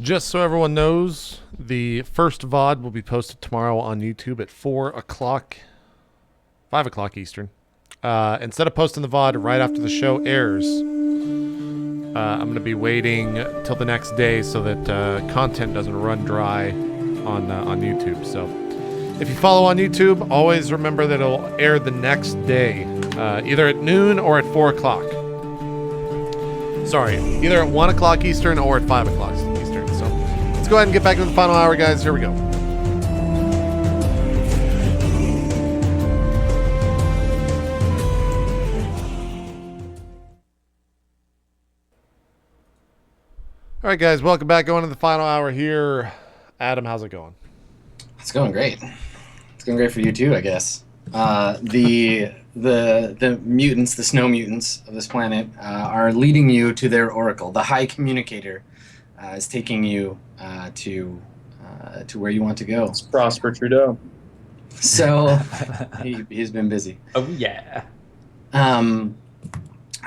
Just so everyone knows, the first VOD will be posted tomorrow on YouTube at 4 o'clock, 5 o'clock Eastern. Instead of posting the VOD right after the show airs, I'm going to be waiting till the next day so that content doesn't run dry on YouTube. So if you follow on YouTube, always remember that it'll air the next day, either at noon or at 4 o'clock. Sorry, either at 1 o'clock Eastern or at 5 o'clock Eastern. So let's go ahead and get back to the final hour, guys. Here we go. All right, guys, welcome back. Going to the final hour here. Adam, how's it going? It's going great. It's going great for you too, I guess. The mutants, the snow mutants of this planet, are leading you to their oracle. The High Communicator is taking you to where you want to go. It's Prosper Trudeau. So he's been busy. Oh yeah.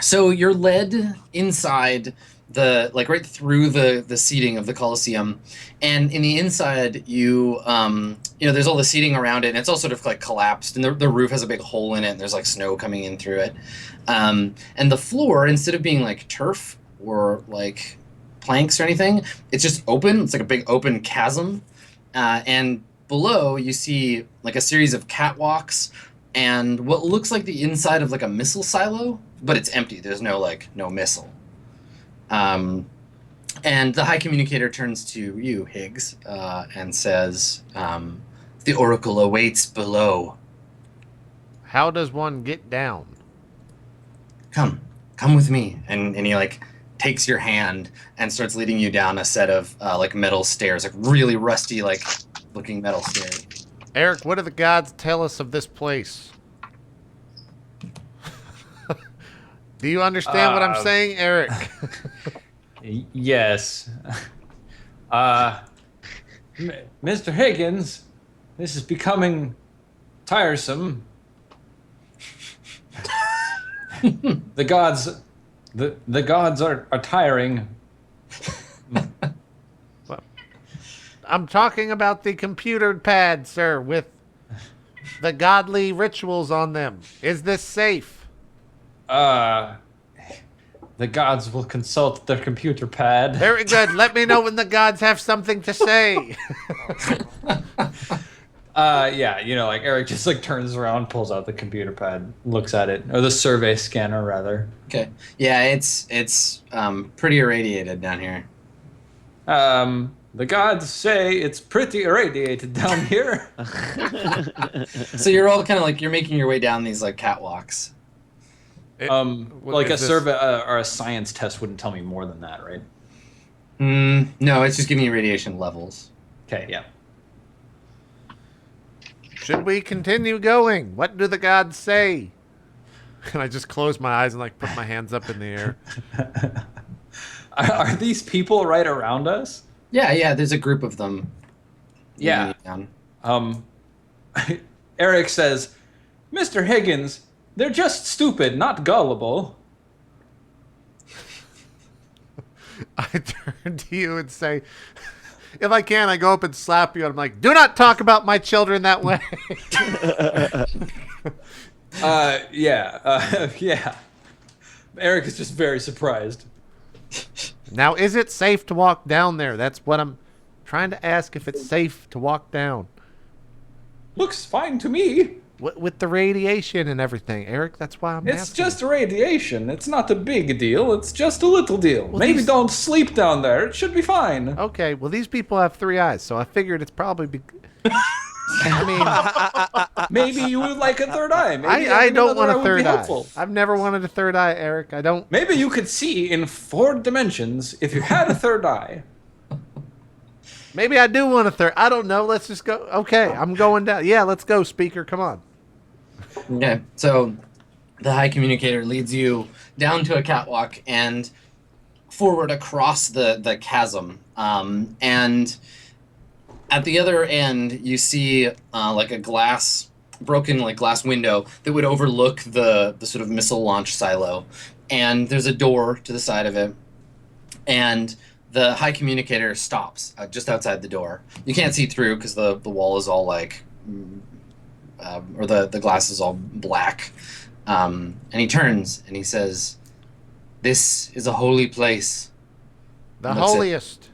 So you're led inside right through the seating of the Colosseum, and in the inside there's all the seating around it, and it's all sort of like collapsed, and the roof has a big hole in it, and there's like snow coming in through it, and the floor, instead of being like turf or like planks or anything, it's just open. It's like a big open chasm, and below you see like a series of catwalks and what looks like the inside of like a missile silo, but it's empty. There's no missile. And the High Communicator turns to you, Higgs, and says, the Oracle awaits below. How does one get down? Come with me. And he like takes your hand and starts leading you down a set of like metal stairs, like really rusty, like looking metal stairs. Eric, what do the gods tell us of this place? Do you understand what I'm saying, Eric? Yes. Mr. Higgins, this is becoming tiresome. The gods are tiring. Well, I'm talking about the computer pad, sir, with the godly rituals on them. Is this safe? The gods will consult their computer pad. Very good. Let me know when the gods have something to say. Yeah, like Eric just like turns around, pulls out the computer pad, looks at it, or the survey scanner rather. Okay. Yeah, it's pretty irradiated down here. The gods say it's pretty irradiated down here. So you're all kind of like, you're making your way down these like catwalks. Like a survey or a science test wouldn't tell me more than that, right? No, it's just giving you radiation levels. Okay, yeah. Should we continue going? What do the gods say? And I just close my eyes and like put my hands up in the air. Are these people right around us? Yeah, there's a group of them. Yeah. Eric says, Mr. Higgins, they're just stupid, not gullible. I turn to you and say, if I can, I go up and slap you. And I'm like, do not talk about my children that way. Yeah. Eric is just very surprised. Now, is it safe to walk down there? That's what I'm trying to ask, if it's safe to walk down. Looks fine to me. With the radiation and everything, Eric, that's why I'm asking. It's just radiation. It's not a big deal. It's just a little deal. Well, Maybe don't sleep down there. It should be fine. Okay, well, these people have 3 eyes, so I figured it's probably... I mean... Maybe you would like a third eye. Maybe I don't want a third eye. Helpful. I've never wanted a third eye, Eric. I don't... Maybe you could see in 4 dimensions if you had a third eye. Maybe I do want a third. I don't know. Let's just go. Okay, I'm going down. Yeah, let's go, speaker. Come on. Okay, so the High Communicator leads you down to a catwalk and forward across the chasm. And at the other end, you see like a broken glass window that would overlook the sort of missile launch silo. And there's a door to the side of it. And the high communicator stops just outside the door. You can't see through because the wall is all like, or the glass is all black. And he turns and he says, "This is a holy place." The holiest.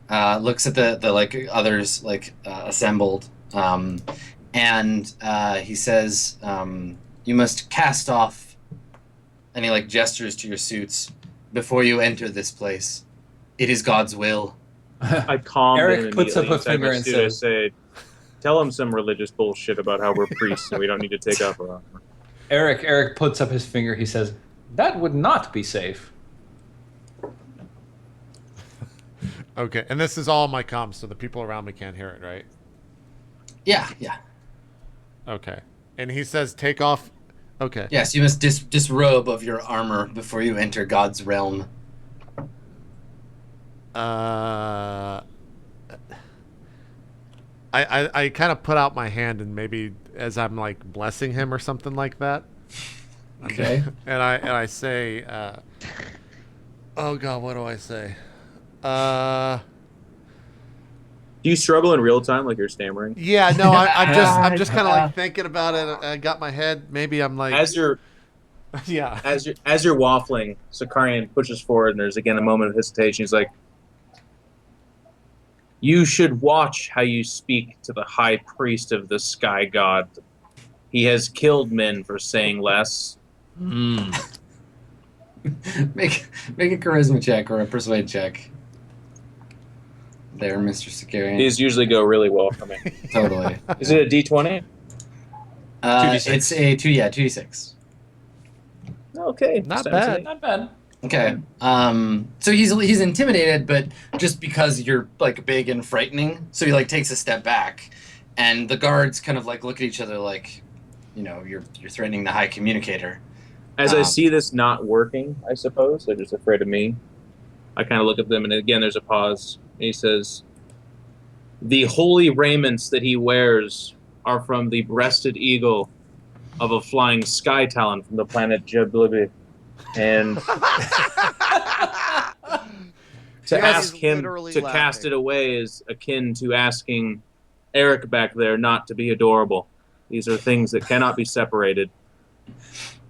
Looks at the like others like assembled, and he says, "You must cast off," and he like gestures to your suits, "before you enter this place. It is God's will." I calm Eric puts up a inside finger my and suit. I says, say, "Tell him some religious bullshit about how we're priests and we don't need to take off our armor." Eric puts up his finger. He says, "That would not be safe." Okay, and this is all my comms, so the people around me can't hear it, right? Yeah. Okay. And he says, take off. Okay. Yes, you must disrobe of your armor before you enter God's realm. I kind of put out my hand and maybe as I'm like blessing him or something like that. Okay. And I say, oh God, what do I say? Do you struggle in real time like you're stammering? Yeah, no, I'm just kind of like thinking about it. I got my head. Maybe I'm like, As you're yeah. as you're waffling, Sakarian pushes forward and there's again a moment of hesitation. He's like, "You should watch how you speak to the high priest of the sky god. He has killed men for saying less." Mm. Make a charisma check or a persuade check. There, Mr. Sakarian. These usually go really well for me. Totally. Is it a D20? 2d6. It's a 2d6. Okay, Not sounds bad. like- Not bad. Okay. So he's intimidated, but just because you're like big and frightening, so he like takes a step back, and the guards kind of like look at each other like, you know, you're threatening the high communicator. As I see this not working, I suppose they're just afraid of me. I kind of look at them, and again, there's a pause. And he says, "The holy raiments that he wears are from the breasted eagle of a flying sky talon from the planet JP. And to Yes, ask he's him literally to laughing. cast it away is akin to asking Eric back there not to be adorable. These are things that cannot be separated.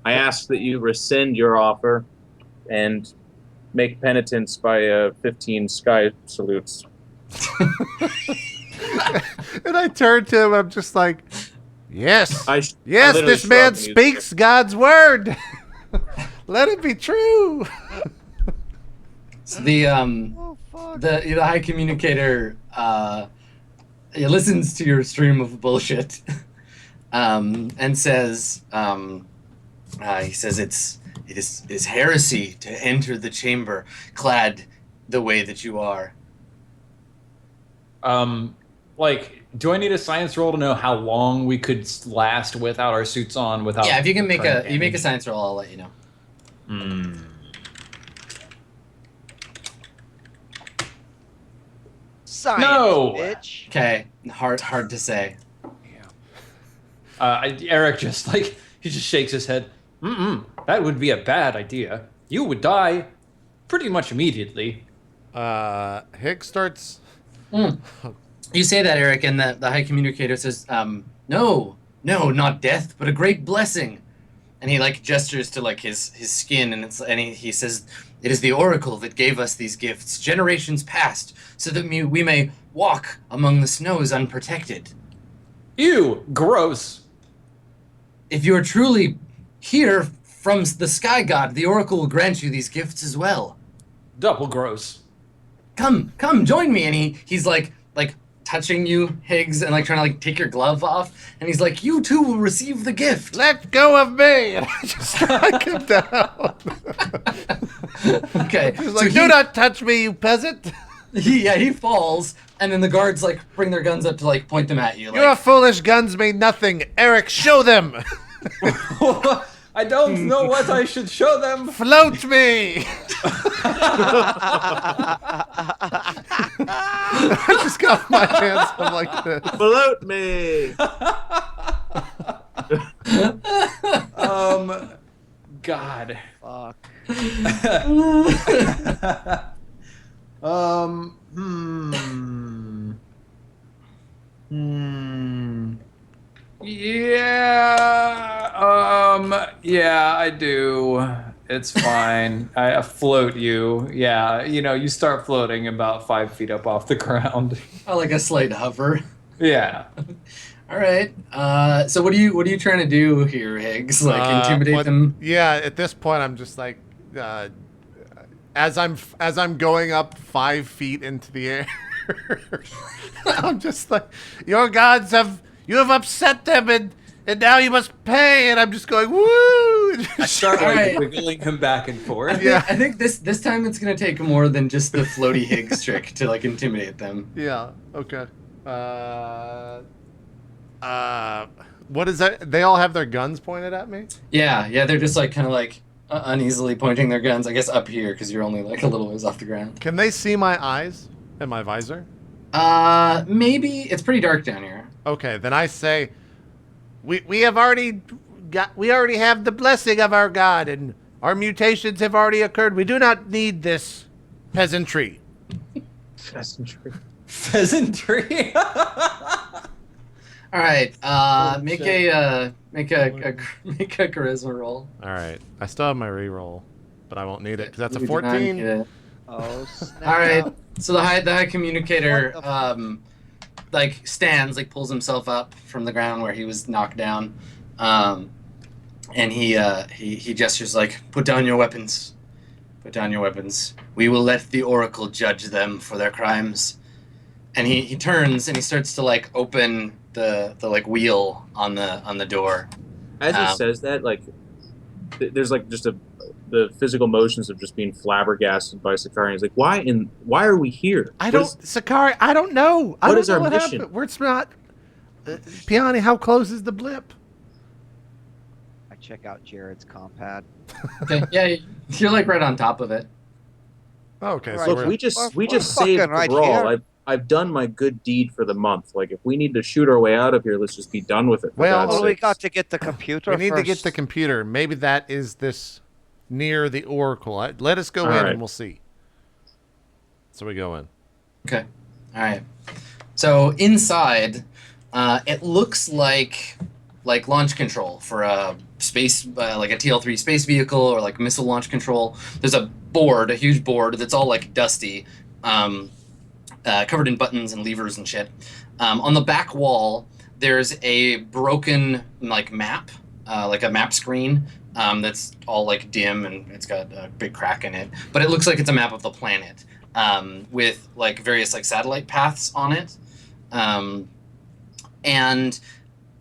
I ask that you rescind your offer and make penitence by 15 sky salutes." And I turn to him. I'm just like, yes, I yes, literally this man shrug and he's speaks God's word. Let it be true. So the Oh fuck. the high communicator he listens to your stream of bullshit, and says, he says it is heresy to enter the chamber clad the way that you are. Like, do I need a science roll to know how long we could last without our suits on? Without Yeah, if you can make incurring a damage? science roll, I'll let you know. Science, No! bitch. Okay, hard to say. Eric just like he just shakes his head. That would be a bad idea. You would die pretty much immediately. Hicks starts. You say that, Eric, and the high communicator says, no, not death, but a great blessing. And he like gestures to like his skin, and he says, "It is the oracle that gave us these gifts generations past, so that we may walk among the snows unprotected. Ew, gross. If you are truly here from the sky god, the oracle will grant you these gifts as well. Double gross. Come, join me." And he's like touching you, Higgs, and like trying to like take your glove off, and he's like, "You too will receive the gift." Let go of me! And I just strike him down. Okay. He's like, do not touch me, you peasant. He falls, and then the guards like bring their guns up to like point them at you. Your Like, foolish guns mean nothing. Eric, show them. I don't know what I should show them. Float me. I just got my hands up like this. Float me! God. Fuck. Yeah, I do. It's fine. I float you. Yeah, you start floating about 5 feet up off the ground. Oh, like a slight hover. Yeah. All right. So what are you trying to do here, Higgs? Like intimidate them? Yeah, at this point, I'm just like, as I'm going up 5 feet into the air, I'm just like, your gods you have upset them, and now you must pay. And I'm just going, woo! I start All right. wiggling him back and forth. Yeah. I think this time it's gonna take more than just the floaty Higgs trick to like intimidate them. Yeah. Okay. What is that? They all have their guns pointed at me? Yeah, they're just like kind of like uneasily pointing their guns. I guess up here because you're only like a little ways off the ground. Can they see my eyes and my visor? Maybe it's pretty dark down here. Okay, then I say, we already have the blessing of our god, and our mutations have already occurred. We do not need this peasantry. Peasantry. Pheasantry. All right. Holy Make shit. a charisma roll. All right, I still have my reroll, but I won't need it because that's a You do not need 14. it. Oh, snap. All right. So the high communicator What the like stands, like pulls himself up from the ground where he was knocked down, and he gestures like, "Put down your weapons. Put down your weapons. We will let the Oracle judge them for their crimes." And he turns and he starts to like open the like wheel on the door. As he says that, like, there's like just the physical motions of just being flabbergasted by Sakari. He's like, why are we here? Sakari, I don't know. I What don't is know our what mission? happened. We're not. Piani, how close is the blip? I check out Jared's compad. Okay, yeah, you're like right on top of it. Oh, okay, Right. so Look, we're, we just we're saved fucking right Brawl. here. I've done my good deed for the month. Like, if we need to shoot our way out of here, let's just be done with it. For Well, God's Well, we sakes. got to get the computer we need to get first. the computer. Maybe that is this near the Oracle. Let us go All in right. and we'll see. So we go in. Okay. All right. So inside, it looks like launch control for a space, like a TL3 space vehicle or like missile launch control. There's a huge board that's all like dusty, covered in buttons and levers and shit. On the back wall, there's a broken like map, like a map screen. That's all like dim and it's got a big crack in it, but it looks like it's a map of the planet. With like various like satellite paths on it, and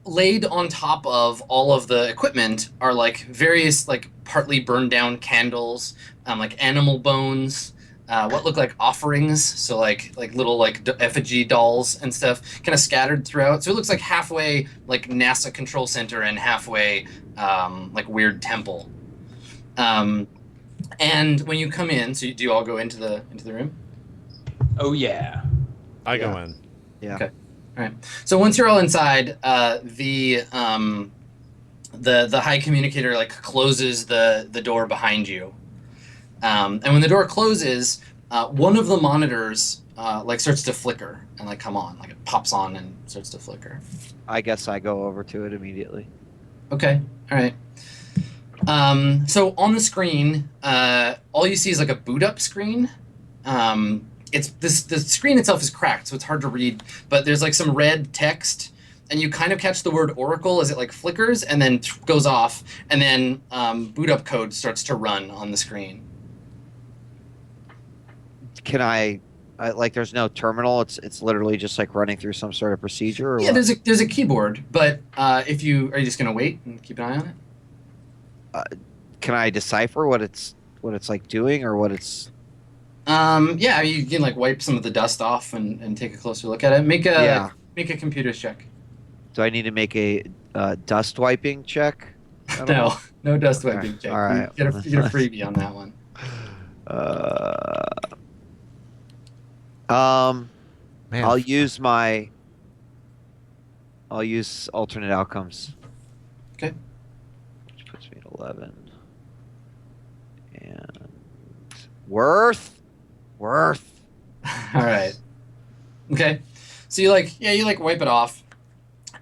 laid on top of all of the equipment are like various like partly burned down candles, like animal bones, what look like offerings, so like little like effigy dolls and stuff, kind of scattered throughout. So it looks like halfway like NASA control center and halfway like weird temple. And when you come in, so do you all go into the room? Oh yeah. I go in. Yeah. Okay. All right. So once you're all inside, the high communicator like closes the door behind you, and when the door closes, one of the monitors like starts to flicker and like come on, like it pops on and starts to flicker. I guess I go over to it immediately. Okay. All right. So on the screen, all you see is like a boot up screen. The screen itself is cracked, so it's hard to read, but there's like some red text, and you kind of catch the word Oracle as it like flickers and then goes off, and then boot up code starts to run on the screen. Can I like? There's no terminal. It's literally just like running through some sort of procedure. Or Yeah, what? there's a keyboard, but are you just gonna wait and keep an eye on it? Can I decipher what it's like doing or what it's? Yeah, you can like wipe some of the dust off and take a closer look at it. Make a computer check. Do I need to make a dust wiping check? at No, all? no dust Okay. wiping check. All right. You get a freebie on that one. Man, I'll use alternate outcomes. Okay. Which puts me at 11. And worth. All right. Okay. So you wipe it off,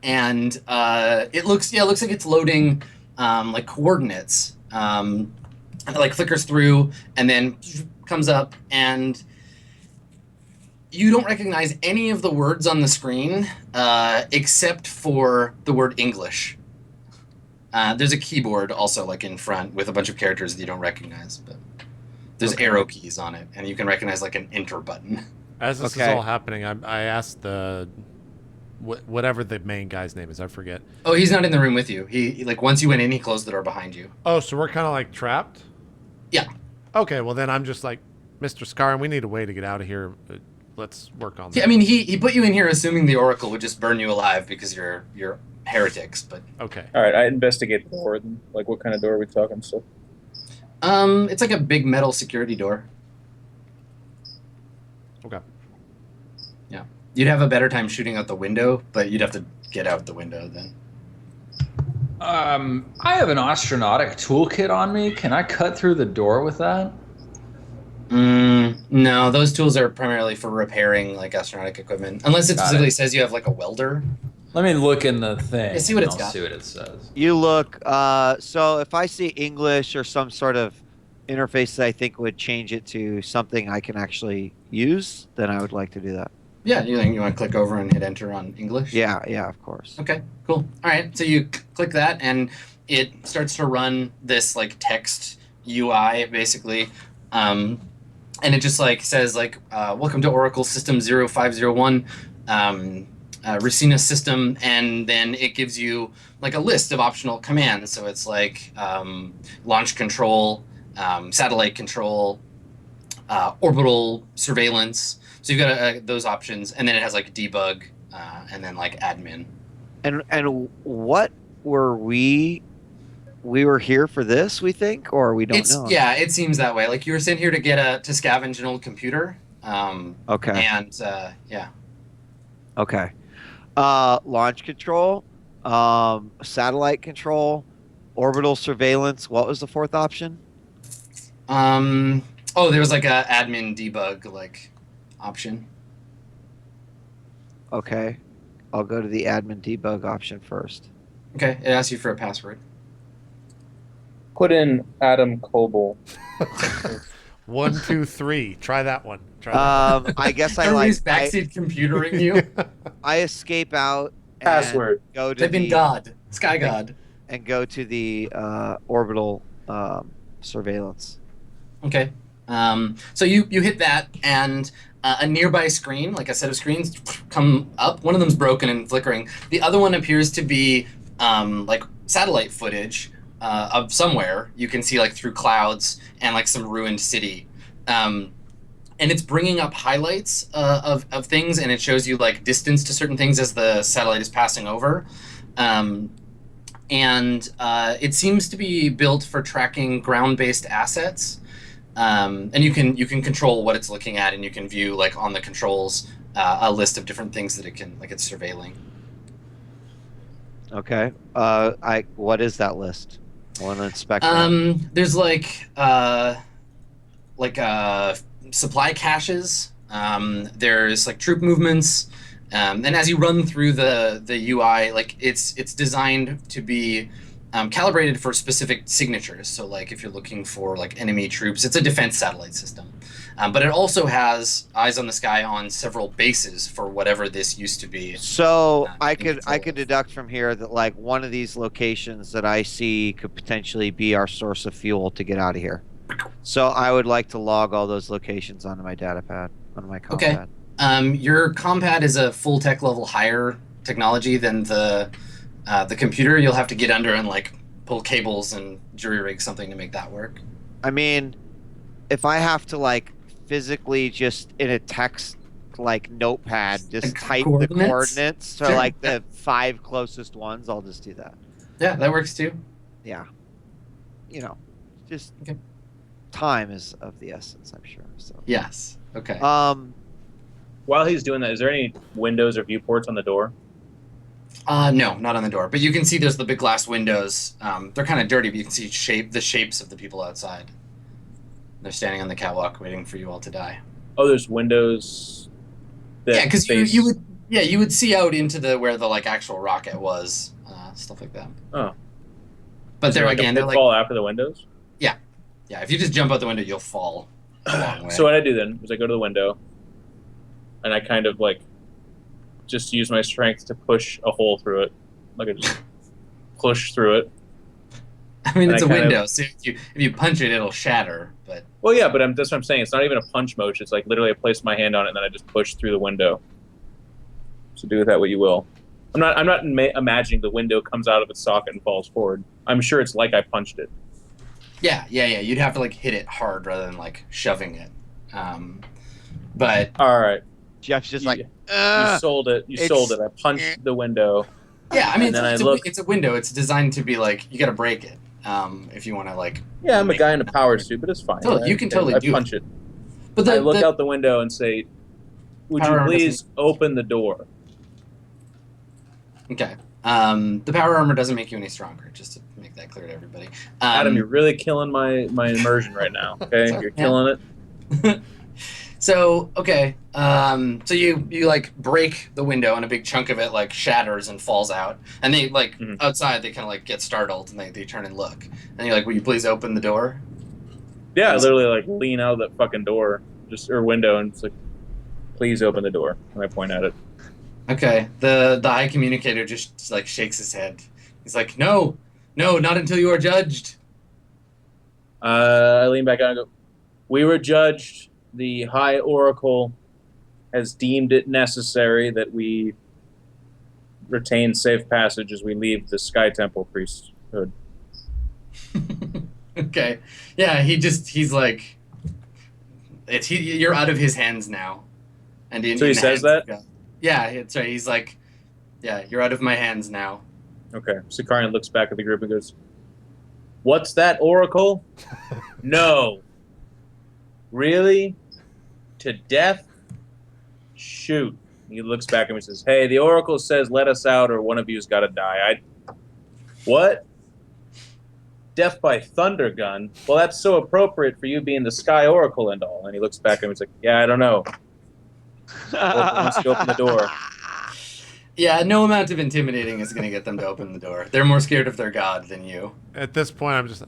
and it looks like it's loading like coordinates. And it like flickers through and then comes up, and you don't recognize any of the words on the screen except for the word English. There's a keyboard also like in front with a bunch of characters that you don't recognize, but there's arrow keys on it, and you can recognize like an enter button. As this is all happening, I asked whatever the main guy's name is, I forget. Oh, he's not in the room with you. He like once you went in, he closed the door behind you. Oh, so we're kind of like trapped? Yeah. Okay, well then I'm just like, Mr. Scar, we need a way to get out of here. Let's work on that. I mean, he put you in here assuming the Oracle would just burn you alive because you're heretics, but okay. All right, I investigate the door. Like, what kind of door are we talking? So, it's like a big metal security door. Okay. Yeah, you'd have a better time shooting out the window, but you'd have to get out the window then. I have an astronautic toolkit on me. Can I cut through the door with that? No, those tools are primarily for repairing like astronautic equipment, unless it specifically says you have like a welder. Let me look in the thing. Yeah, see what it's I'll got. see what it says. You look. So if I see English or some sort of interface that I think would change it to something I can actually use, then I would like to do that. Yeah, you want to click over and hit enter on English? Yeah, of course. Okay, cool. All right, so you click that, and it starts to run this like text UI basically, and it just like says like welcome to Oracle System 0501, Racina system, and then it gives you like a list of optional commands. So it's like launch control, satellite control, orbital surveillance. So you've got those options, and then it has like debug, and then like admin. And what were we? We were here for this, we think, or we don't know. Yeah, it seems that way. Like you were sent here to to scavenge an old computer. Okay. And yeah. Okay. Launch control, satellite control, orbital surveillance. What was the fourth option? Oh, there was like a admin debug like option. Okay. I'll go to the admin debug option first. Okay, it asks you for a password. put in Adam Koebel. 1, 2, 3. Try that one. Try that one. I guess I Everybody's backseat computering you. I escape out. And Password. Go to Type in the, God, Sky God. and go to the orbital surveillance. Okay. So you hit that, and a nearby screen, like a set of screens, come up. One of them's broken and flickering. The other one appears to be like satellite footage of somewhere. You can see like through clouds and like some ruined city. And it's bringing up highlights of things, and it shows you like distance to certain things as the satellite is passing over. And it seems to be built for tracking ground-based assets. And you can control what it's looking at, and you can view like on the controls a list of different things that it's surveilling. Okay. What is that list? I want to inspect There's like supply caches. There's like troop movements, and as you run through the UI, like it's designed to be calibrated for specific signatures. So like if you're looking for like enemy troops, it's a defense satellite system, but it also has eyes on the sky on several bases for whatever this used to be. So I could deduct from here that like one of these locations that I see could potentially be our source of fuel to get out of here. So I would like to log all those locations onto my data pad, onto my compad. Okay. Your compad is a full tech level higher technology than the computer. You'll have to get under and like pull cables and jury rig something to make that work. I mean, if I have to like physically just in a text like notepad just Like type coordinates? the coordinates to Sure. like the 5 closest ones, I'll just do that. Yeah, that works too. Yeah. You know, just Okay. time is of the essence, I'm sure. So Yes. Okay. While he's doing that, is there any windows or viewports on the door? No, not on the door. But you can see there's the big glass windows. They're kind of dirty, but you can see the shapes of the people outside. They're standing on the catwalk waiting for you all to die. Oh, there's windows. Yeah, because you would see out into the where the like actual rocket was, stuff like that. Oh, But they're like again, a they're like, pitfall after the windows. yeah. If you just jump out the window, you'll fall a long way. So what I do then is I go to the window, and I kind of like just use my strength to push a hole through it. Like I just push through it. I mean, and it's I a kind of- window, so if you punch it, it'll shatter. But Well, yeah, but that's what I'm saying. It's not even a punch motion. It's like literally I place my hand on it and then I just push through the window. So do with that what you will. I'm not imagining the window comes out of its socket and falls forward. I'm sure it's like I punched it. yeah. You'd have to like hit it hard rather than like shoving it. But All right, Jeff's just like, you sold it. You sold it. I punched the window. yeah, I mean, And then it's a window. It's designed to be like you got to break it if you want to like. Yeah, I'm a make guy it in a not power work. suit, but it's fine. Totally, you can totally I do punch it. But I look out the window and say, "Would you Power armor please open the door?" Okay. The power armor doesn't make you any stronger. Just to make that clear to everybody. Adam, you're really killing my immersion right now. Okay, Sorry. you're killing it. So okay, so you like break the window and a big chunk of it like shatters and falls out, and they like outside they kind of like get startled and they turn and look, and you're like, will you please open the door? Yeah, I literally like lean out of that fucking door, or window, and it's like, please open the door. And I point at it. Okay, the high communicator just like shakes his head. He's like, no, not until you are judged. I lean back out and go, we were judged. The High Oracle has deemed it necessary that we retain safe passage as we leave the Sky Temple priesthood. Okay, yeah, he's like, you're out of his hands now, and So he says that? Yeah, it's right. He's like, yeah, you're out of my hands now. Okay. Sikarian looks back at the group and goes, what's that, Oracle? No. Really? To death? Shoot. He looks back at me and says, hey, the Oracle says let us out or one of you's got to die. What? Death by thunder gun? Well, that's so appropriate for you being the Sky Oracle and all. And he looks back at me and he's like, yeah, I don't know. Let's go open the door. Yeah, no amount of intimidating is going to get them to open the door. They're more scared of their god than you. At this point, I'm just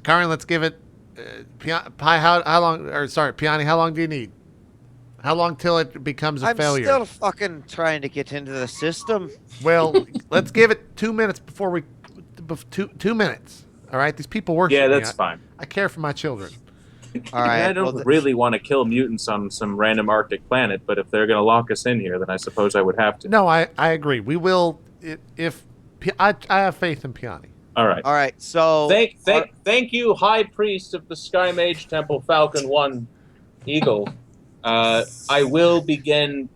Karen. Let's give it. How long? Or sorry, Piani. How long do you need? How long till it becomes a failure? I'm still fucking trying to get into the system. Well, let's give it 2 minutes before we. 2 minutes. All right, these people worship Yeah, me. that's fine. I care for my children. All right. I don't really want to kill mutants on some random Arctic planet, but if they're going to lock us in here, then I suppose I would have to. No, I agree. We will. I have faith in Piani. All right. All right. So Thank you, High Priest of the Sky Mage Temple, Falcon 1 Eagle. I will begin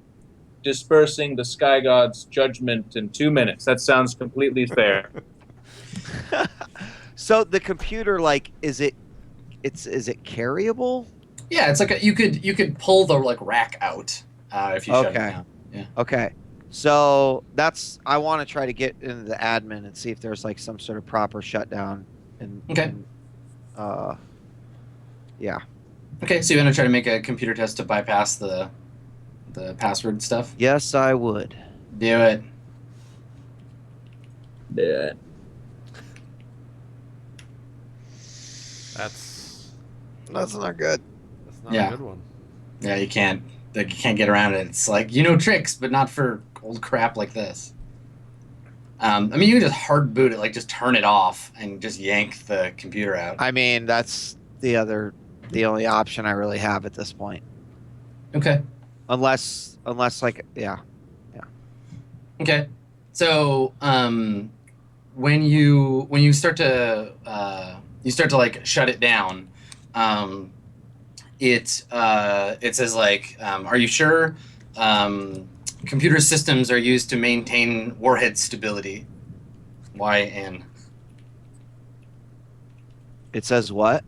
dispersing the Sky God's judgment in 2 minutes. That sounds completely fair. So the computer, like, is it carryable? Yeah, it's like you could pull the like rack out if you shut it down. Yeah. Okay. So I want to try to get into the admin and see if there's like some sort of proper shutdown. Okay. Yeah. Okay, so you want to try to make a computer test to bypass the password stuff? Yes, I would. Do it. Yeah. That's not good. not Yeah. a good one. Yeah, you can't get around it. It's like tricks, but not for old crap like this. I mean, you can just hard boot it, like just turn it off and just yank the computer out. I mean, that's the only option I really have at this point. Okay. Unless like, yeah. Okay. So, when you start to like shut it down, it says like, are you sure? Computer systems are used to maintain warhead stability. YN. It says what?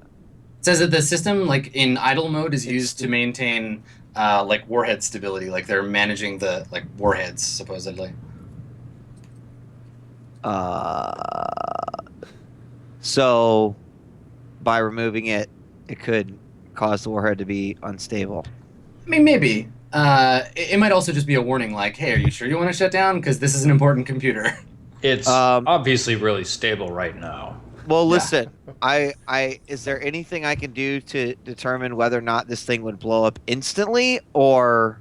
It says that the system, like in idle mode, is used to maintain like warhead stability. Like they're managing the like warheads supposedly. So by removing it, it could cause the warhead to be unstable. I mean, maybe. It might also just be a warning, like, hey, are you sure you want to shut down? Because this is an important computer. It's obviously really stable right now. Well, listen, is there anything I can do to determine whether or not this thing would blow up instantly, or,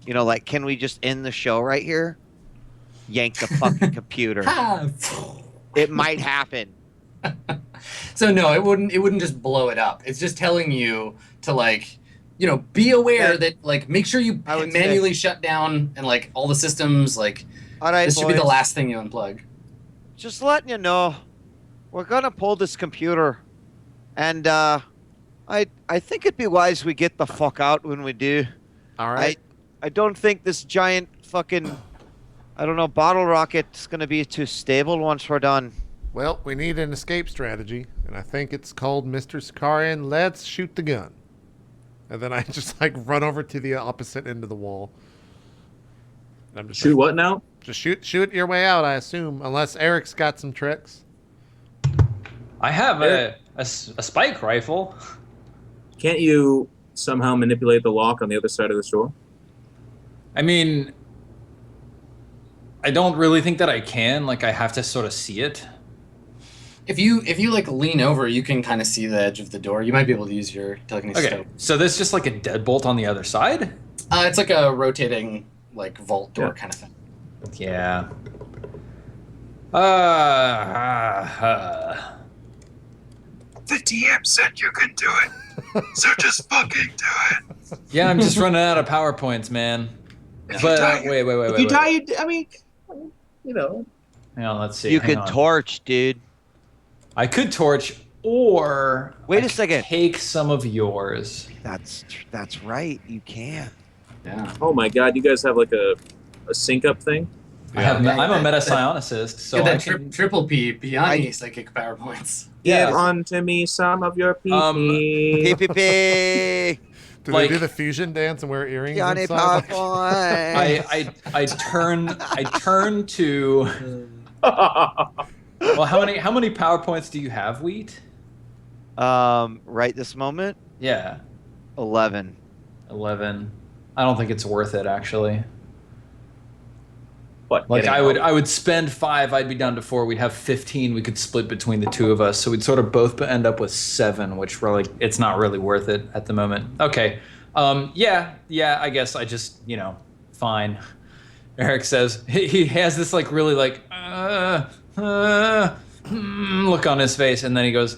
like, can we just end the show right here? Yank the fucking computer. It might happen. So no, it wouldn't just blow it up. It's just telling you to, like, be aware that, like, make sure you manually shut down and, like, all the systems, like, all right, this should be the last thing you unplug. Just letting you know, we're gonna pull this computer, and I think it'd be wise we get the fuck out when we do. All right. I don't think this giant fucking, I don't know, bottle rocket's gonna be too stable once we're done. Well, we need an escape strategy, and I think it's called Mr. Sakarian. Let's shoot the gun. And then I just, like, run over to the opposite end of the wall. And I'm just Shoot what now? Just shoot your way out, I assume, unless Eric's got some tricks. I have a spike rifle. Can't you somehow manipulate the lock on the other side of this door? I mean, I don't really think that I can. Like, I have to sort of see it. If you like lean over, you can kind of see the edge of the door. You might be able to use your telekinesis Okay, scope. so there's just like a deadbolt on the other side? It's like a rotating, like, vault door kind of thing. Yeah. The DM said you can do it, so just fucking do it. Yeah, I'm just running out of PowerPoints, man. But wait. If you die, I mean, Hang on, let's see. You hang could on. torch, dude. I could torch, or Wait I a second. could take some of yours. That's right. You can. Yeah. Oh my god, you guys have like a sync up thing? I'm a that- metapsionicist, so Get I that can. triple P Piani psychic power points. Yeah. Give unto me some of your PP. PPP. Do Like- they do the fusion dance and wear earrings Johnny inside? PowerPoint. I turn to. Well, how many PowerPoints do you have, Wheat? Right this moment, Yeah, 11. 11. I don't think it's worth it, actually. What? Like, getting out? I would spend 5. I'd be down to 4. We'd have 15. We could split between the two of us, so we'd sort of both end up with 7, which really it's not really worth it at the moment. Okay. Yeah. I guess I just fine. Eric says he has this like really like look on his face, and then he goes,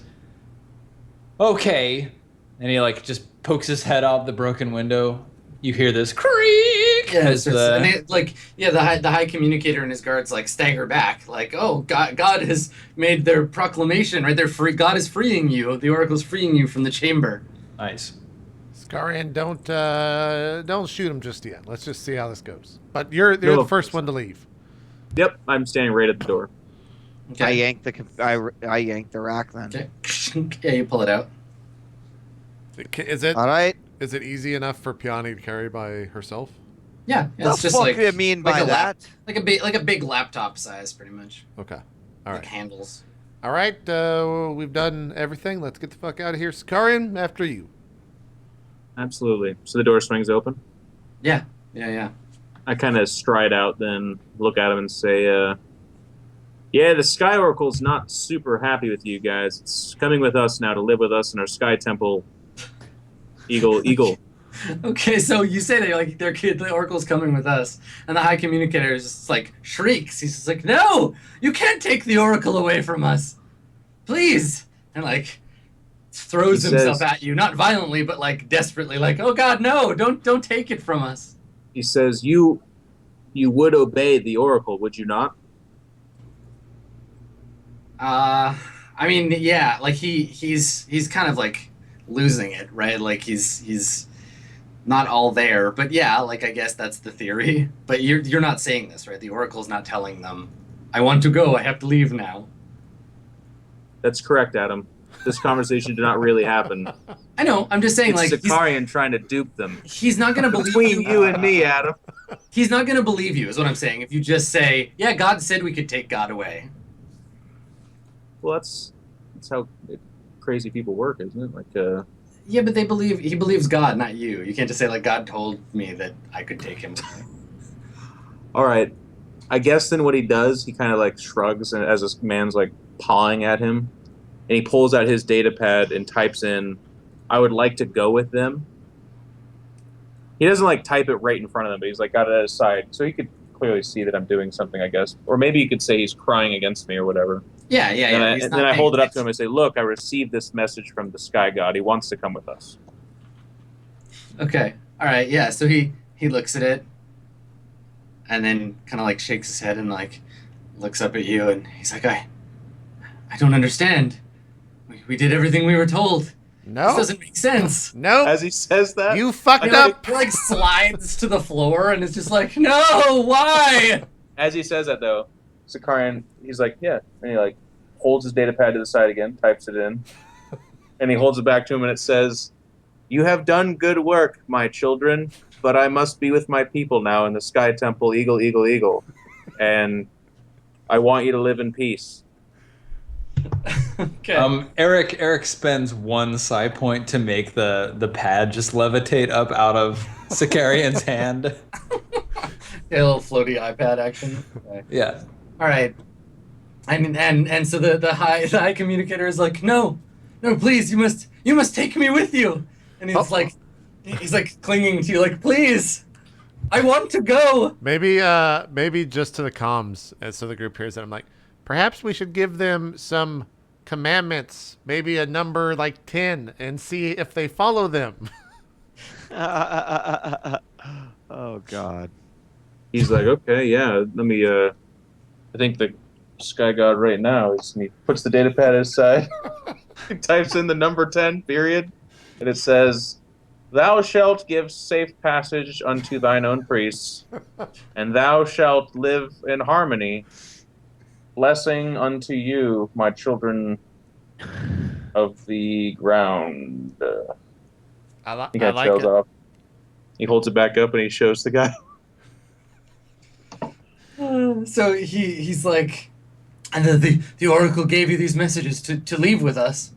okay, and he like just pokes his head out the broken window. You hear this creak. Yeah, as the- and the high communicator and his guards like stagger back, like, oh, God has made their proclamation, right? They're free. God is freeing you. The oracle's freeing you from the chamber. Nice. Sakarian, don't shoot him just yet. Let's just see how this goes. But you're No. the first one to leave. Yep, I'm standing right at the door. Okay. I yanked the rack then. Okay. Yeah, you pull it out. Is it All right. is it easy enough for Piani to carry by herself? Yeah, The it's just fuck like do you mean by like a that? like a big laptop size, pretty much. Okay. All Like right. handles. All right. We've done everything. Let's get the fuck out of here. Sakarian, after you. Absolutely. So the door swings open. Yeah. I kind of stride out, then look at him and say, yeah, the Sky Oracle's not super happy with you guys. It's coming with us now to live with us in our Sky Temple. Eagle. Okay, so you say that like the oracle's coming with us, and the high communicator is just like shrieks. He's just like, "No, you can't take the oracle away from us, please!" And like throws He himself says- at you, not violently, but like desperately, like, "Oh God, no! Don't take it from us." He says, you would obey the Oracle, would you not? I mean, yeah, like he's kind of like losing it, right? Like he's not all there, but yeah, like I guess that's the theory. But you're not saying this, right? The oracle's not telling them, "I want to go. I have to leave now." That's correct, Adam. This conversation did not really happen. I know. I'm just saying, It's like Sakarian trying to dupe them. he's not gonna believe Between you and me, Adam. He's not gonna believe you, is what I'm saying. If you just say, "Yeah, God said we could take God away." Well, that's how crazy people work, isn't it? Like, Yeah, but he believes God, not you. You can't just say like God told me that I could take him. All right. I guess then what he does, he kind of like shrugs, and as this man's like pawing at him, and he pulls out his data pad and types in, "I would like to go with them." He doesn't like type it right in front of him, but he's like got it at his side, so he could clearly see that I'm doing something, I guess. Or maybe you could say he's crying against me or whatever. Yeah. And then I hold it up to him and say, "Look, I received this message from the Sky God. He wants to come with us." Okay. All right. Yeah. So he looks at it, and then kind of like shakes his head and like looks up at you, and he's like, I don't understand. We did everything we were told. No. This doesn't make sense. No. As he says that, You fucked He up. like slides to the floor and is just like, no, why? as he says that though, Zakarian, he's like, "Yeah," and he like holds his data pad to the side again, types it in, and he holds it back to him, and it says, "You have done good work, my children, but I must be with my people now in the Sky Temple, Eagle, Eagle, Eagle, and I want you to live in peace." Okay. Eric spends one psi point to make the pad just levitate up out of Zakarian's hand. A little floaty iPad action. Okay. Yeah. All right. I mean, and so the high communicator is like, no, please, you must take me with you. And he's like clinging to you, like, please, I want to go. Maybe just to the comms, so the group hears that. I'm like, perhaps we should give them some commandments, maybe a number like 10, and see if they follow them. Oh God. He's like, "Okay, yeah, let me, I think the Sky God right now is," and he puts the data pad at his side, he types in the number 10, period, and it says, "Thou shalt give safe passage unto thine own priests, and thou shalt live in harmony. Blessing unto you, my children of the ground." I He kind of like trails it. off. He holds it back up and he shows the guy. So he's like, and the oracle gave you these messages to leave with us.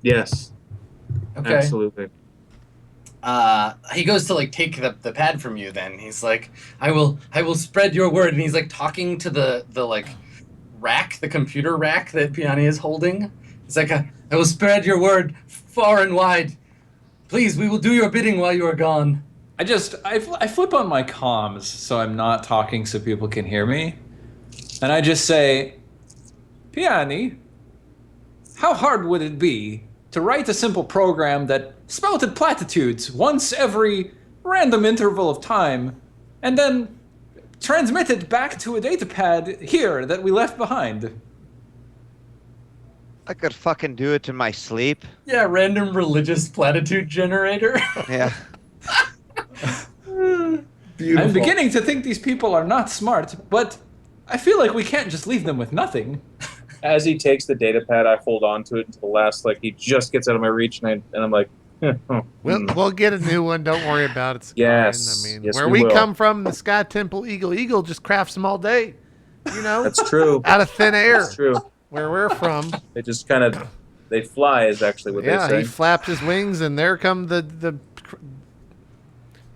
Yes, Okay. absolutely. He goes to like take the pad from you. Then he's like, I will spread your word. And he's like talking to the like rack, the computer rack that Piani is holding. He's like, I will spread your word far and wide. Please, we will do your bidding while you are gone. I flip on my comms so I'm not talking so people can hear me. And I just say, Piani, how hard would it be to write a simple program that spouted platitudes once every random interval of time and then transmit it back to a datapad here that we left behind? I could fucking do it in my sleep. Yeah, random religious platitude generator. Yeah. Beautiful. I'm beginning to think these people are not smart, but I feel like we can't just leave them with nothing. As he takes the data pad, I hold on to it until the last, like, he just gets out of my reach, and I'm like, We'll get a new one. Don't worry about it. It's Yes. fine. I mean, Yes, where we we will. come from, the Sky Temple Eagle just crafts them all day. You know, That's true. out of thin air. That's true. Where we're from, They just kind of, they fly is actually what yeah, they he say. flapped his wings, and there come the.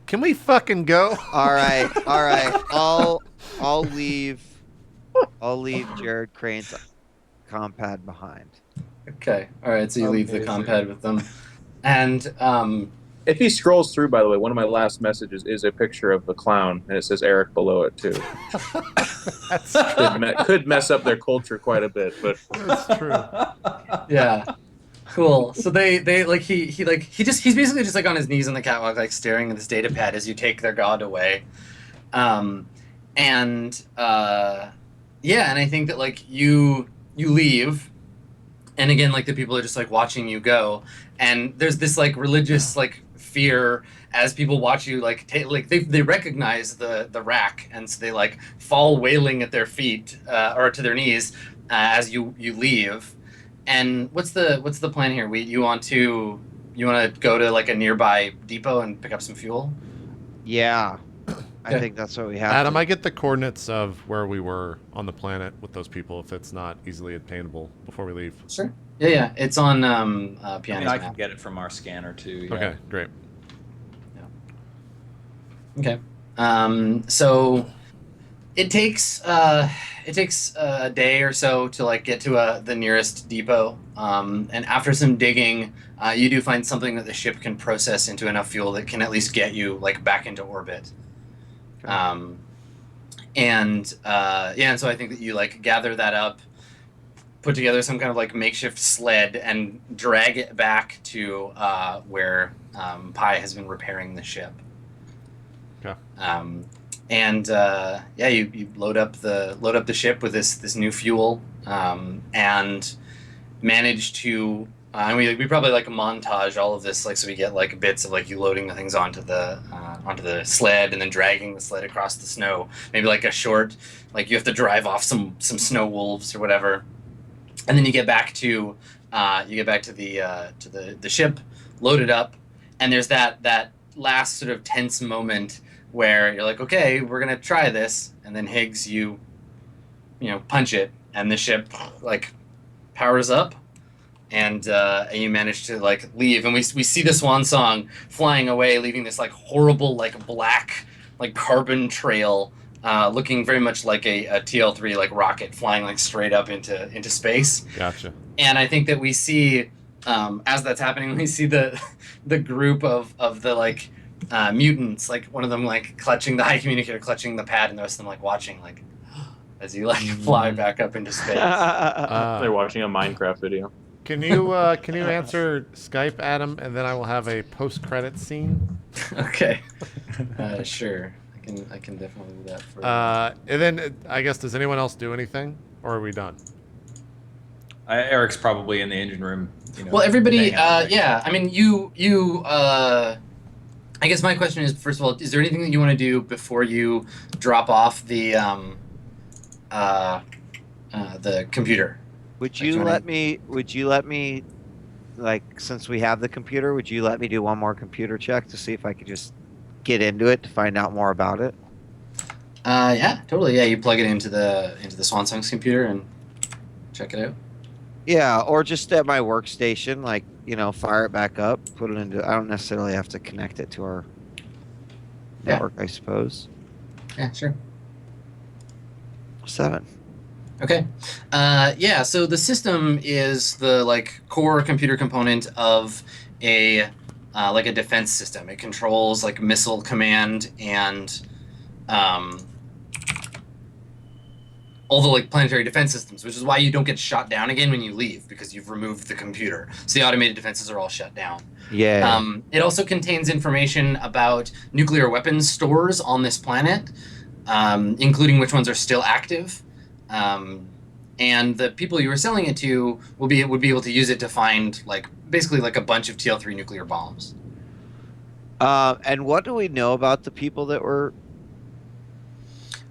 Can we fucking go? All right. I'll leave Jared Crane's compad behind. Okay. All right. So you leave the Amazing. compad with them, and If he scrolls through, by the way, one of my last messages is a picture of the clown, and it says Eric below it, too. Could mess up their culture quite a bit, but That's true. yeah, cool. So they like he's basically just like on his knees on the catwalk, like staring at this data pad as you take their god away, and I think that like you leave, and again like the people are just like watching you go, and there's this like religious like fear as people watch you like they recognize the rack, and so they like fall wailing at their feet or to their knees as you leave. And what's the plan here? You want to go to like a nearby depot and pick up some fuel? Yeah. I Okay. think that's what we have. Adam, to. I get the coordinates of where we were on the planet with those people if it's not easily obtainable before we leave. Sure. Yeah. It's on I Piano's mean, I can map. get it from our scanner too. Yeah. Okay, great. Okay. So it takes a day or so to like get to the nearest depot. And after some digging, you do find something that the ship can process into enough fuel that can at least get you like back into orbit. Okay. And so I think that you like gather that up, put together some kind of like makeshift sled, and drag it back to where Pi has been repairing the ship. Okay. You load up the ship with this new fuel, and manage to. And we probably like montage all of this, like, so we get like bits of like you loading the things onto the sled and then dragging the sled across the snow. Maybe like a short, like you have to drive off some snow wolves or whatever, and then you get back to the ship, load it up, and there's that last sort of tense moment where you're like, okay, we're gonna try this, and then Higgs, you punch it, and the ship like powers up, and you manage to like leave, and we see the Swan Song flying away, leaving this like horrible like black like carbon trail, looking very much like a TL3 like rocket flying like straight up into space. Gotcha. And I think that we see, as that's happening, we see the group of the like mutants, like one of them like clutching the high communicator, clutching the pad, and the rest of them like watching like as you like fly back up into space. They're watching a Minecraft video. Can you answer Skype, Adam, and then I will have a post-credit scene. Okay, sure. I can definitely do that for you. And then I guess, does anyone else do anything, or are we done? Eric's probably in the engine room. Well, everybody, banging on things. yeah. I mean, you. I guess my question is, first of all, is there anything that you want to do before you drop off the computer? Would you let me, like, since we have the computer, would you let me do one more computer check to see if I could just get into it to find out more about it? Yeah, totally. Yeah, you plug it into the Swan Song's computer and check it out. Yeah, or just at my workstation, like, fire it back up, put it into. I don't necessarily have to connect it to our network, I suppose. Yeah, sure. 7. Okay. Yeah, so the system is the like core computer component of a like a defense system. It controls like missile command and all the like planetary defense systems, which is why you don't get shot down again when you leave, because you've removed the computer. So the automated defenses are all shut down. Yeah. It also contains information about nuclear weapons stores on this planet, including which ones are still active. And the people you were selling it to would be able to use it to find like basically like a bunch of TL3 nuclear bombs. And what do we know about the people that were?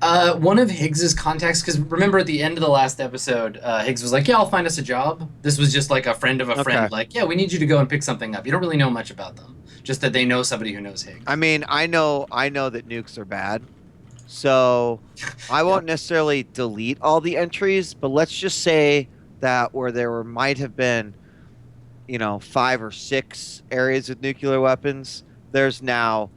One of Higgs's contacts, because remember at the end of the last episode, Higgs was like, "Yeah, I'll find us a job." This was just like a friend of a friend, like, "Yeah, we need you to go and pick something up." You don't really know much about them, just that they know somebody who knows Higgs. I mean, I know that nukes are bad, so I won't necessarily delete all the entries, but let's just say that where might have been, 5 or 6 areas with nuclear weapons, there's now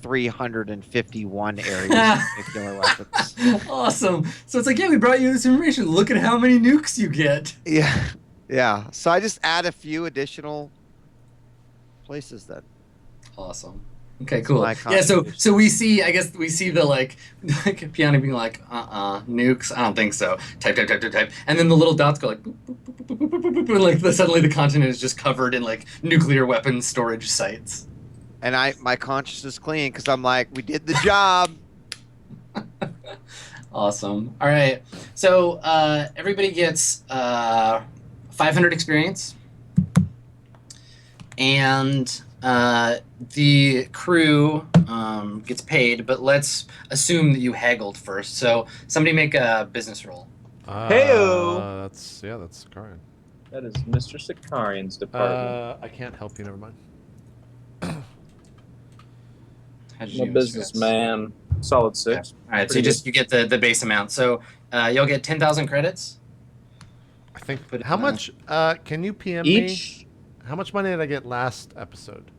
351 areas with nuclear weapons. Awesome. So it's like, yeah, we brought you this information. Look at how many nukes you get. Yeah. So I just add a few additional places then. Awesome. Okay, cool. My So we see the like Piano being like, nukes. I don't think so. Type, and then the little dots go like, boop, boop, boop, boop, boop, boop, boop, and like suddenly the continent is just covered in like nuclear weapons storage sites. And my conscience is clean because I'm like, we did the job. Awesome. All right. So everybody gets 500 experience, and the crew gets paid. But let's assume that you haggled first. So somebody make a business roll. Heyo! That's Sakarian. That is Mr. Sakarian's department. I can't help you. Never mind. How did I'm a you do, Mr. businessman. Solid 6. All right. So you get the base amount. So you'll get 10,000 credits. I think. Put it How in much? Can you PM Each. me? How much money did I get last episode?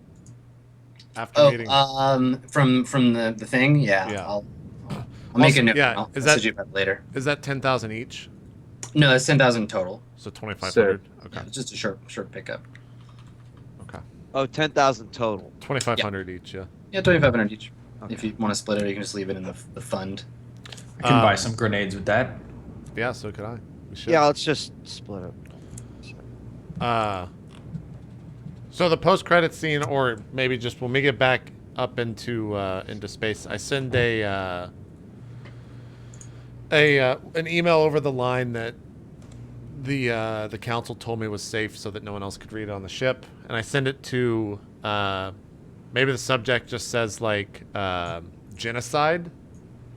After meeting. From the thing, yeah. Yeah. I'll make Also, a note. yeah, I'll is message that- you about it later. Is that 10,000 each? No, it's 10,000 total. So 2,500. Okay. Yeah, it's just a short pickup. Okay. Oh, 10,000 total. 2,500 each. Yeah. Yeah, 2,500 each. Okay. If you want to split it, you can just leave it in the fund. I can buy some grenades with that. Yeah. So could I. We should. Yeah, let's just split it. So the post-credit scene, or maybe just when we get back up into space, I send an email over the line that the council told me was safe, so that no one else could read it on the ship, and I send it to maybe the subject just says like genocide,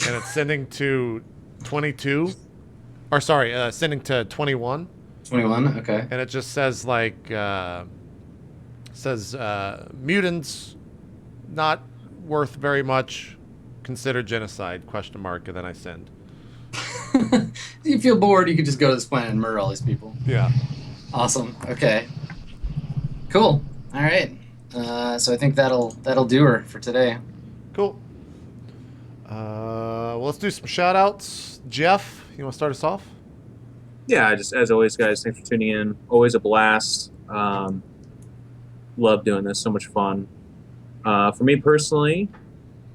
and it's sending to 22, or sorry, sending to 21. 21. Okay. And it just says like mutants not worth very much, consider genocide ? And then I send. If you feel bored, you can just go to this planet and murder all these people. Yeah. Awesome. Okay. Cool. All right. So I think that'll do her for today. Cool. Well, let's do some shout outs. Geoff, you want to start us off? Yeah, just as always, guys, thanks for tuning in. Always a blast. Love doing this. So much fun. For me personally,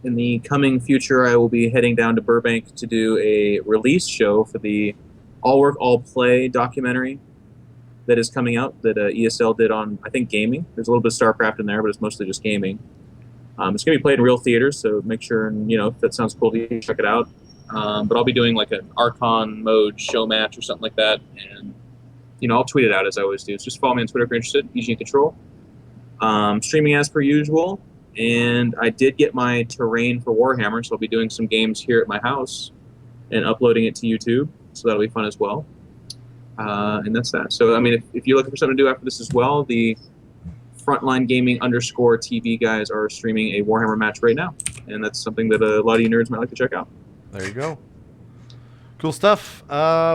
in the coming future, I will be heading down to Burbank to do a release show for the All Work, All Play documentary that is coming out that ESL did on, I think, gaming. There's a little bit of StarCraft in there, but it's mostly just gaming. It's going to be played in real theaters, so make sure, if that sounds cool to you, check it out. But I'll be doing like an Archon mode show match or something like that, and I'll tweet it out as I always do. So just follow me on Twitter if you're interested. EG.iNcontroL. Streaming as per usual, and I did get my terrain for Warhammer, so I'll be doing some games here at my house and uploading it to YouTube, so that'll be fun as well. And that's that. So if you're looking for something to do after this as well, the Frontline Gaming _TV guys are streaming a Warhammer match right now, and that's something that a lot of you nerds might like to check out. There you go. Cool stuff.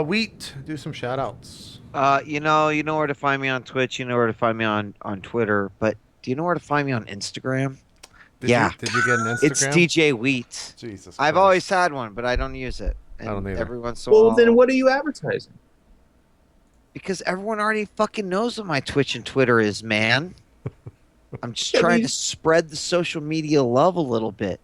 Wheat, do some shout outs. You know where to find me on Twitch. You know where to find me on Twitter. But do you know where to find me on Instagram? Did you get an Instagram? It's djWHEAT. Jesus Christ. I've always had one, but I don't use it. And I don't either. every once in a while. Well, then what are you advertising? Because everyone already fucking knows what my Twitch and Twitter is, man. I'm just trying to spread the social media love a little bit.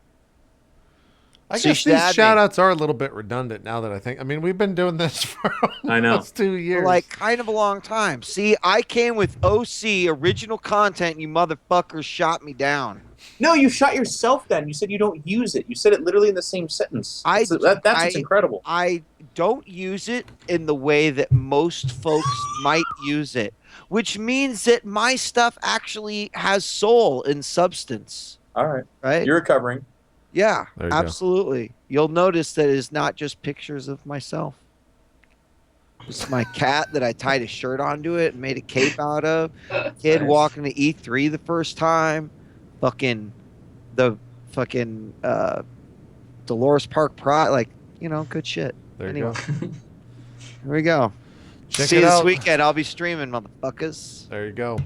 I So you guess should these add me. shout outs are a little bit redundant now that I think. We've been doing this for I know. almost 2 years. Like, kind of a long time. See, I came with OC, original content, and you motherfuckers shot me down. No, you shot yourself then. You said you don't use it. You said it literally in the same sentence. That's what's incredible. I don't use it in the way that most folks might use it, which means that my stuff actually has soul and substance. All right. Right? You're recovering. Yeah, There you go. absolutely. You'll notice that it's not just pictures of myself. It's my cat that I tied a shirt onto it and made a cape out of. Kid Nice. walking to E3 the first time. The Dolores Park Pride. Like, good shit. there you anyway. go. Here we go. Check See it you this out. weekend. I'll be streaming, motherfuckers. There you go.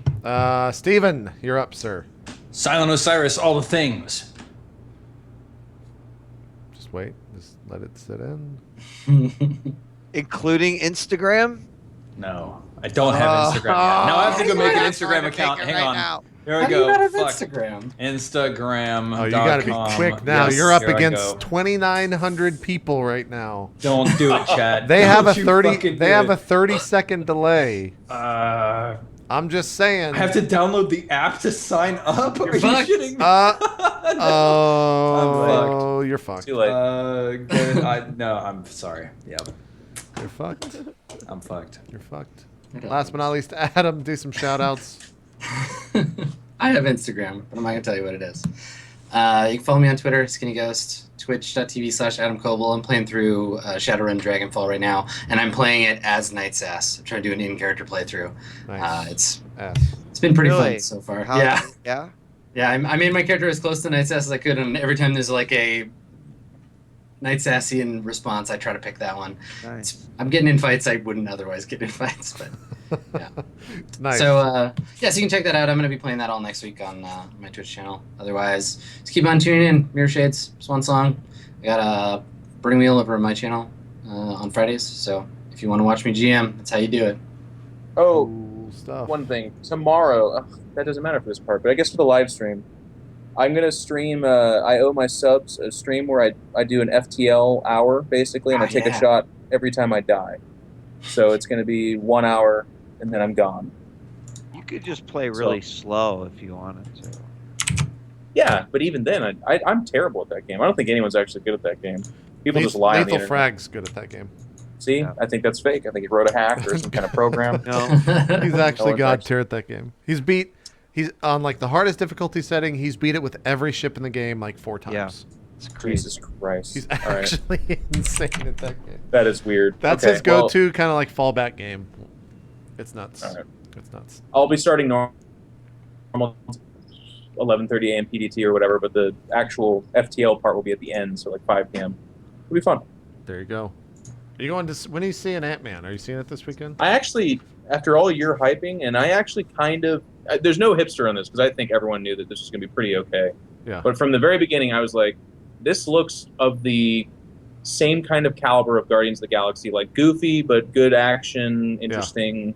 Steven, you're up, sir. Silent Osiris, all the things. Just wait. Just let it sit in. Including Instagram? No, I don't have Instagram yet. Now I have to go make an Instagram account. Hang on. Now. Here we How do go. you not have Fuck. Instagram? Instagram. Oh, you got to be quick now. Yes, You're up here I against go. 2,900 people right now. Don't do it, Chad. They have a Don't you 30. fucking They do have it. a 30-second delay. I I'm just saying. have to download the app to sign up. Are you fucked. shitting me? Oh, you're fucked. Too late. Good. I'm sorry. Yep, You're fucked. I'm fucked. You're fucked. Last but not least, Adam, do some shout outs. I have Instagram, but I'm not going to tell you what it is. You can follow me on Twitter, Skinny Ghost, twitch.tv/Adam Koebel. I'm playing through Shadowrun Dragonfall right now, and I'm playing it as Night's Ass. I'm trying to do an in-character playthrough. Nice. It's been pretty Really? fun so far. How- Yeah. Yeah? Yeah, I made my character as close to Night's Ass as I could, and every time there's like a Night Sassy in response. I try to pick that one. Nice. I'm getting in fights I wouldn't otherwise get in fights, but yeah. Nice. So yeah, so you can check that out. I'm going to be playing that all next week on my Twitch channel. Otherwise, just keep on tuning in. Mirror Shades, Swan Song. I got a Burning Wheel over on my channel on Fridays. So if you want to watch me GM, that's how you do it. Oh, Cool stuff. one thing. Tomorrow, that doesn't matter for this part, but I guess for the live stream, I'm going to stream, I owe my subs a stream where I do an FTL hour, basically, and I take a shot every time I die. So it's going to be 1 hour, and then I'm gone. You could just play really slow if you wanted to. Yeah, but even then, I'm terrible at that game. I don't think anyone's actually good at that game. People just lie on the Lethal internet. Frag's good at that game. See, I think that's fake. I think he wrote a hack or some kind of program. No. He's actually one's god actually- tier at that game. He's on like the hardest difficulty setting. He's beat it with every ship in the game like 4 times. Yeah. It's crazy. Jesus Christ. He's All right. actually insane at that game. That is weird. That's Okay, his go-to kind of like fallback game. It's nuts. All right. It's nuts. I'll be starting normal 11:30 a.m. PDT or whatever, but the actual FTL part will be at the end, so like 5 p.m. It'll be fun. There you go. Are you going to? When are you seeing Ant-Man? Are you seeing it this weekend? I actually, after all your hyping, and I actually kind of, there's no hipster on this because I think everyone knew that this was going to be pretty okay. Yeah. But from the very beginning, I was like, this looks of the same kind of caliber of Guardians of the Galaxy, like goofy but good action, interesting.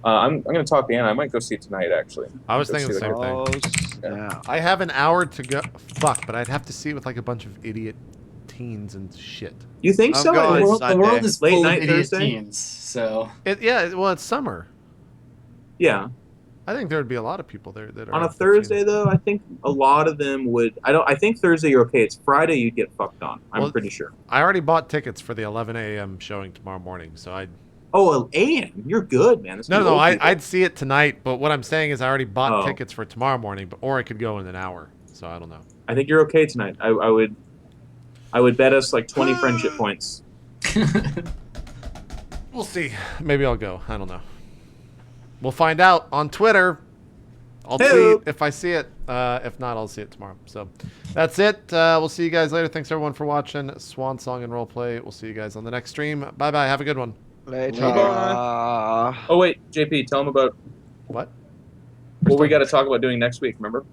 I'm going to talk to Anna. I might go see it tonight, actually. I was Go thinking the see same what- thing. Oh, snap. I have an hour to go. Fuck, but I'd have to see it with like a bunch of idiot teens and shit. You think I'm so? going The Sunday. world is Late full night of idiot Thursday? teens, so Well, it's summer. Yeah. I think there would be a lot of people there that are On a 15. Thursday, though, I think a lot of them would. I think Thursday you're okay. It's Friday you'd get fucked on. I'm Well, pretty sure. I already bought tickets for the 11 a.m. showing tomorrow morning, so I. Oh, AM. You're good, man. This No, is no, old people. I'd see it tonight. But what I'm saying is, I already bought Oh. tickets for tomorrow morning, or I could go in an hour. So I don't know. I think you're okay tonight. I would bet us like 20 friendship points. We'll see. Maybe I'll go. I don't know. We'll find out on Twitter. I'll Hey-o. tweet if I see it. If not, I'll see it tomorrow. So that's it. We'll see you guys later. Thanks everyone for watching Swan Song and Roleplay. We'll see you guys on the next stream. Bye bye. Have a good one. Later. Oh wait, JP, tell them about What? what we got to talk about doing next week. Remember?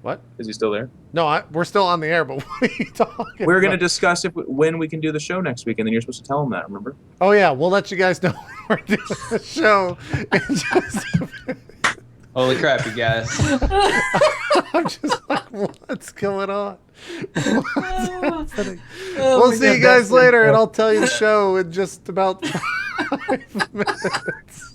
What? Is he still there? No, we're still on the air, but what are you talking We're going to about? discuss when we can do the show next week, and then you're supposed to tell them that. Remember? Oh yeah, we'll let you guys know when we're doing the show. in just a minute. Holy crap, you guys. I'm just like, what's going on? What's happening? Oh We'll my see you God, guys that's later, and incredible. I'll tell you the show in just about 5 minutes.